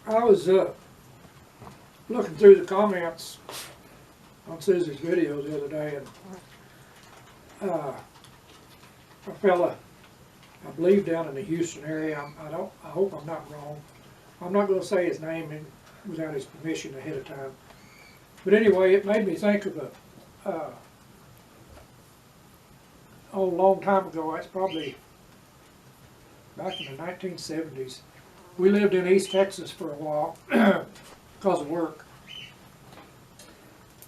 I was looking through the comments on Susie's video the other day, and a fella, I believe down in the Houston area, I hope I'm not wrong. I'm not going to say his name without his permission ahead of time. But anyway, it made me think of a long time ago. It's probably back in the 1970s. We lived in East Texas for a while because of work.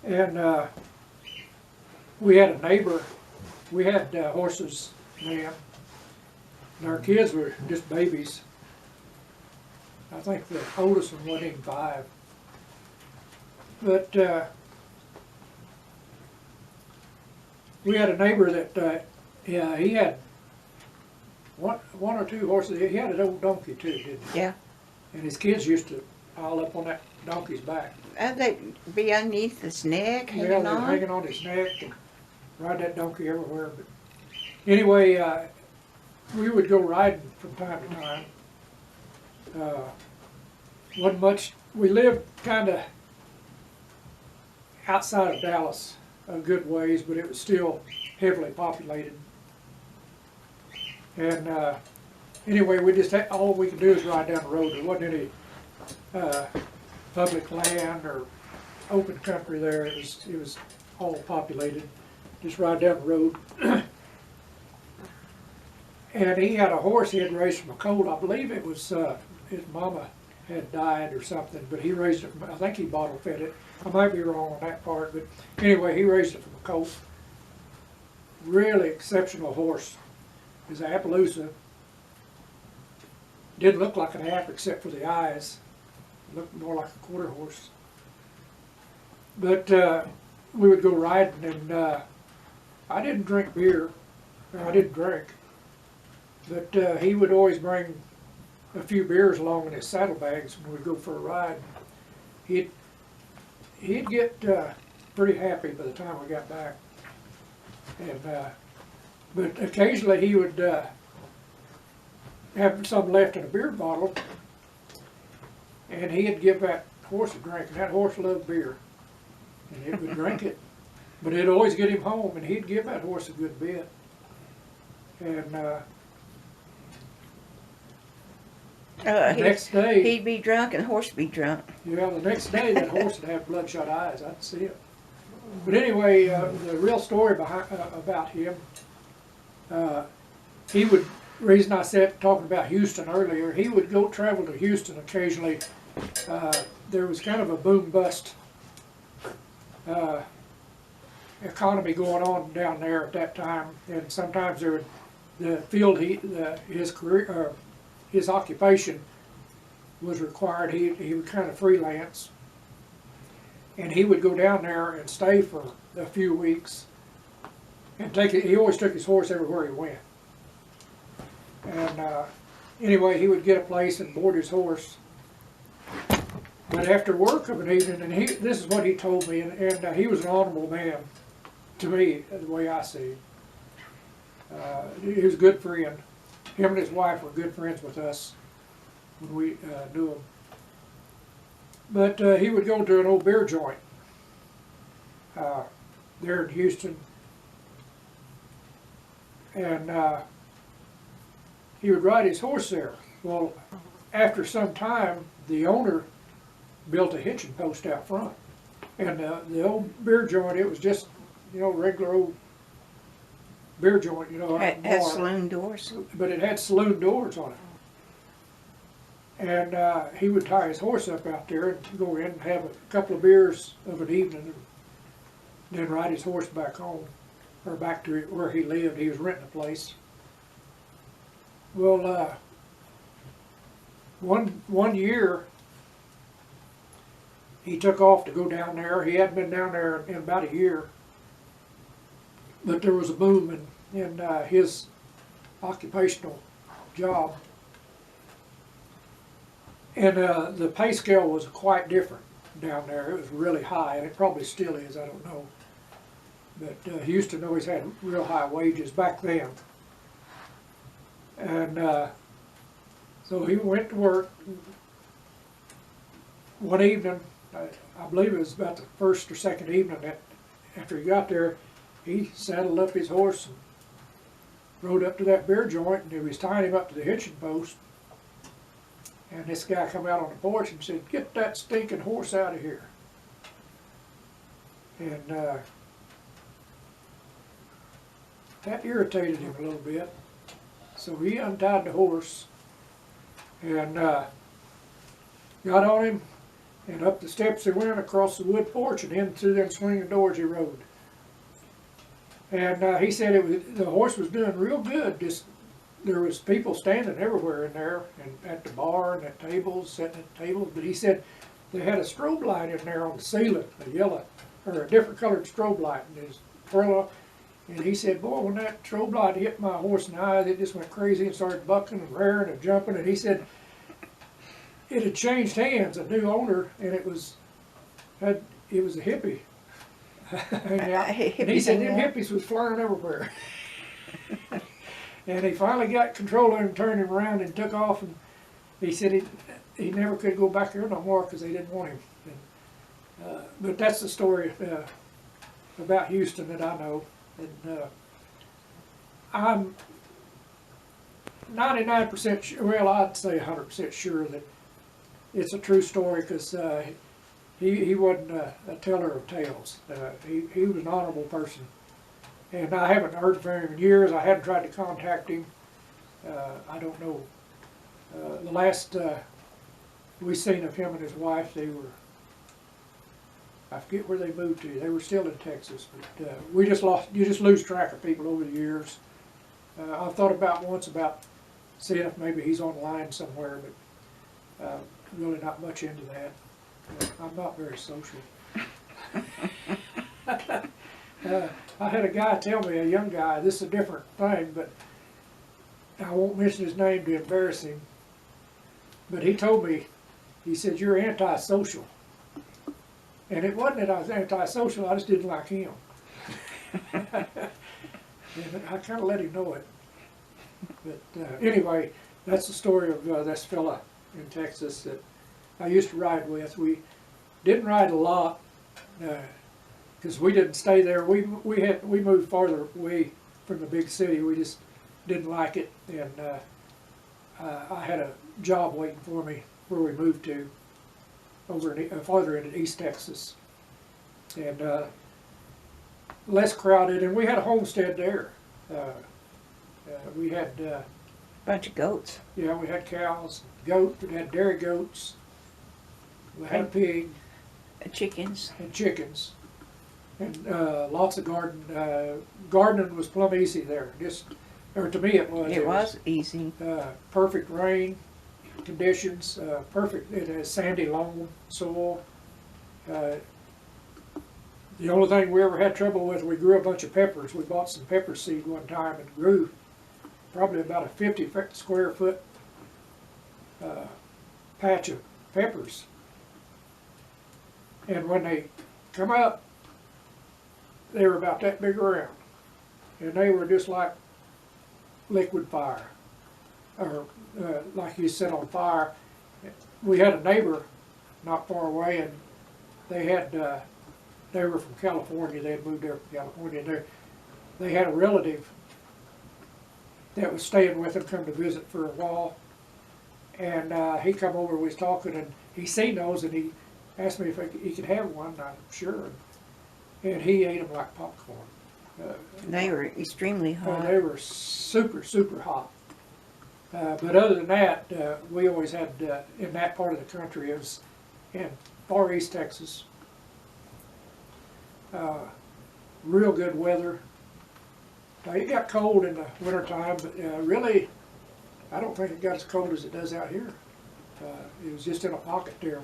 And we had a neighbor. We had horses then, and our kids were just babies. I think the oldest one wasn't even 5. But we had a neighbor that, yeah, he had one or two horses. He had an old donkey too, didn't he? Yeah. And his kids used to pile up on that donkey's back. They'd be underneath his neck, Yeah, hanging they were on. hanging on his neck and ride that donkey everywhere. But anyway, we would go riding from time to time. Wasn't much. We lived kind of outside of Dallas a good ways, but it was still heavily populated. And anyway, we just had, all we could do is ride down the road. There wasn't any public land or open country there. It was all populated. Just ride down the road. And he had a horse he had raised from a colt. I believe it was his mama had died or something, but he raised it. I think he bottle fed it. I might be wrong on that part, but anyway, he raised it from a colt. Really exceptional horse. It was an Appaloosa. Didn't look like an app except for the eyes. Looked more like a quarter horse. But we would go riding, and I didn't drink beer. Or I didn't drink. But he would always bring a few beers along in his saddlebags when we'd go for a ride. He'd get pretty happy by the time we got back. And but occasionally he would have some left in a beer bottle, and he'd give that horse a drink. And that horse loved beer, and it would drink it. But it'd always get him home, and he'd give that horse a good bit. And the next day, he'd be drunk and the horse would be drunk. yeah, the next day that horse would have bloodshot eyes. I'd see it. But anyway, the real story about him, he would, reason I said, talking about Houston earlier, he would go travel to Houston occasionally. There was kind of a boom-bust economy going on down there at that time, and sometimes there would, the field his career, his occupation was required. He would kind of freelance, and he would go down there and stay for a few weeks and take it. He always took his horse everywhere he went. And anyway, he would get a place and board his horse. But after work of an evening, and this is what he told me, and he was an honorable man to me, the way I see him. He was a good friend. Him and his wife were good friends with us when we knew him. But he would go to an old beer joint there in Houston, and he would ride his horse there. Well, after some time, the owner built a hitching post out front, and the old beer joint, it was just, you know, regular old beer joint, you know, Had saloon doors. but it had saloon doors on it. And he would tie his horse up out there and go in and have a couple of beers of an evening, and then ride his horse back home, or back to where he lived. He was renting a place. Well, one year he took off to go down there. He hadn't been down there in about a year, but there was a boom in his occupational job. And the pay scale was quite different down there. It was really high, and it probably still is, I don't know. But Houston always had real high wages back then. And so he went to work one evening, I believe it was about the first or second evening that after he got there, he saddled up his horse and rode up to that beer joint, and he was tying him up to the hitching post. And this guy come out on the porch and said, "Get that stinking horse out of here." And that irritated him a little bit. So he untied the horse and got on him, and up the steps he went, across the wood porch, and in through them swinging doors he rode. And he said the horse was doing real good. Just there was people standing everywhere in there, and at the bar and at tables, sitting at tables. But he said they had a strobe light in there on the ceiling, a yellow or a different colored strobe light, and his twirl. And he said, "Boy, when that strobe light hit my horse in the eyes, it just went crazy and started bucking and rearing and jumping." And he said it had changed hands, a new owner, and it was a hippie. And he said them hippies was flying everywhere. And he finally got control of him, turned him around, and took off. And he said he never could go back there no more because they didn't want him. And, but that's the story about Houston that I know. And I'm 99% sure, well, I'd say 100% sure that it's a true story, because he wasn't a teller of tales. He was an honorable person. And I haven't heard from him in years. I hadn't tried to contact him. I don't know. The last we seen of him and his wife, they were, I forget where they moved to. They were still in Texas. But you just lose track of people over the years. I've thought about seeing if maybe he's online somewhere, but really not much into that. I'm not very social. I had a guy tell me, a young guy, this is a different thing, but I won't mention his name to embarrass him, but he told me, he said, "You're antisocial." And it wasn't that I was antisocial, I just didn't like him. And I kind of let him know it. But anyway, that's the story of this fella in Texas that I used to ride with. We didn't ride a lot, because we didn't stay there. We moved farther away from the big city. We just didn't like it, and I had a job waiting for me where we moved to, over in, farther into East Texas, and less crowded. And we had a homestead there. We had Bunch of goats. yeah, we had cows, goats. We had dairy goats. We had a pig. Chickens. And chickens. And lots of gardening was plumb easy there. Or to me it was. It was easy. Perfect rain conditions, perfect, it has sandy loam soil. The only thing we ever had trouble with, we grew a bunch of peppers. We bought some pepper seed one time and grew probably about a 50 square foot patch of peppers. And when they come up, they were about that big around. And they were just like liquid fire, or like you set on fire. We had a neighbor not far away, and they had, they were from California. They had moved there from California. They had a relative that was staying with them, come to visit for a while. And he come over, we was talking, and he seen those, and he asked me if he could have one. I'm sure. And he ate them like popcorn. They were extremely hot. They were super, super hot. But other than that, we always had, in that part of the country, it was in far east Texas, real good weather. It got cold in the wintertime, but really, I don't think it got as cold as it does out here. It was just in a pocket there.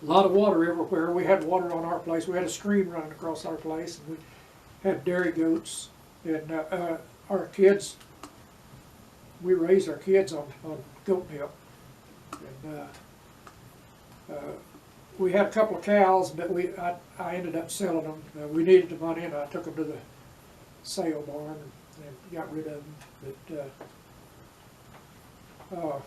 A lot of water everywhere. We had water on our place. We had a stream running across our place, and we had dairy goats. And our kids, we raised our kids on goat milk. And we had a couple of cows, but I ended up selling them. We needed the money, and I took them to the sale barn and got rid of them. But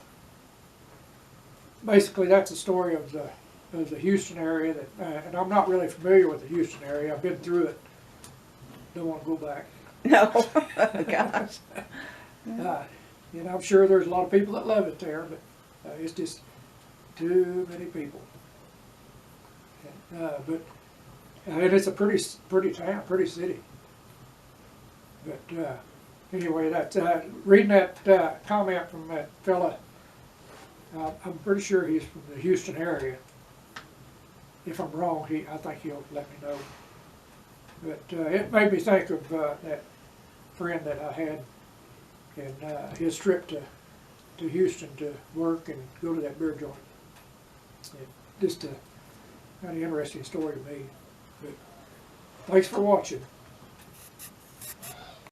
basically, that's the story of the of the Houston area that, and I'm not really familiar with the Houston area. I've been through it. Don't want to go back. No, gosh. And I'm sure there's a lot of people that love it there, but it's just too many people. And it's a pretty town, pretty city. But anyway, that reading that comment from that fella, I'm pretty sure he's from the Houston area. If I'm wrong, I think he'll let me know. But it made me think of that friend that I had and his trip to Houston to work and go to that beer joint. Just a kind of interesting story to me. But thanks for watching.